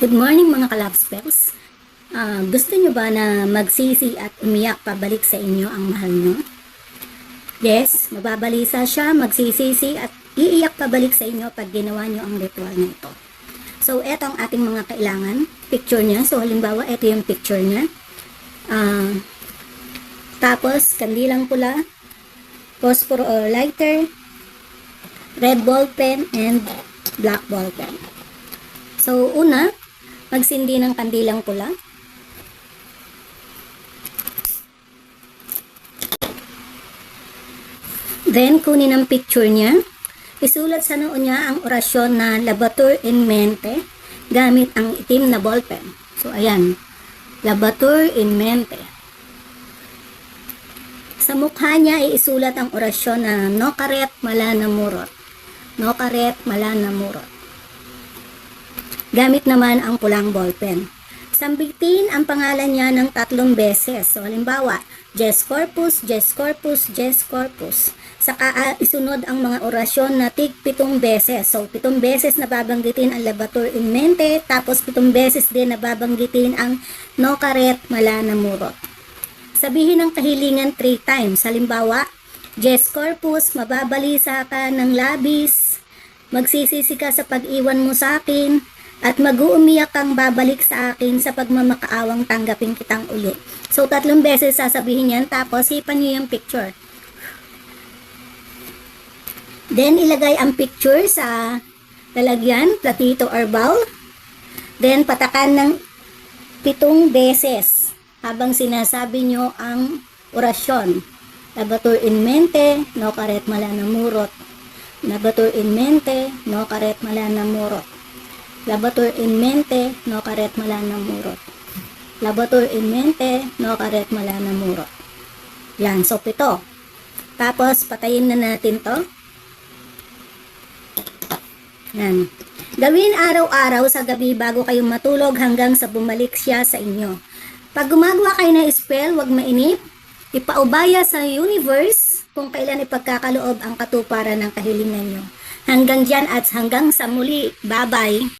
Good morning mga ka-Lovespells. Gusto nyo ba na magsisi at umiyak pabalik sa inyo ang mahal nyo? Yes, mababalisa siya, magsisisi at iiyak pabalik sa inyo pag ginawa nyo ang ritual na ito. So, eto ang ating mga kailangan. Picture niya. So, halimbawa, eto yung picture niya. Tapos, kandilang pula, phosphor or lighter, red ball pen, and black ball pen. So, una, magsindi ng kandilang pula. Then, kunin ang picture niya. Isulat sa noo niya ang orasyon na Labatur in Mente gamit ang itim na ballpen. So, ayan. Labatur in Mente. Sa mukha niya, iisulat ang orasyon na Nokaret Malana Murot. Nokaret Malana Murot. Gamit naman ang pulang ballpen. Sambitin ang pangalan niya ng 3 beses. So, halimbawa, Jes Corpus, Jes Corpus, Jes Corpus. Saka isunod ang mga orasyon na tig 7 beses. So, 7 beses na babanggitin ang Labatur in Mente, tapos 7 beses din na babanggitin ang Nokaret Malana Murot. Sabihin ang kahilingan 3 times. Halimbawa, Jes Corpus, mababalisa ka ng labis, magsisisi ka sa pag-iwan mo sa akin, at mag-uumiyak kang babalik sa akin sa pagmamakaawang tanggapin kitang uli. So, 3 beses sasabihin yan, tapos hipan nyo yung picture. Then, ilagay ang picture sa lalagyan, platito or bowl. Then, patakan ng 7 beses habang sinasabi nyo ang orasyon. Labatur in Mente, Nokaret Malana Murot. Labatur in Mente, Nokaret Malana Murot. Labatur in Mente, Nokaret Malana Murot. Labatur in Mente, Nokaret Malana Murot. Yan, so 7. Tapos, patayin na natin to. Yan. Gawin araw-araw sa gabi bago kayo matulog hanggang sa bumalik siya sa inyo. Pag gumagawa kayo ng spell, huwag mainip. Ipaubaya sa universe kung kailan ipagkakaloob ang katuparan ng kahilingan nyo. Hanggang dyan at hanggang sa muli. Bye-bye!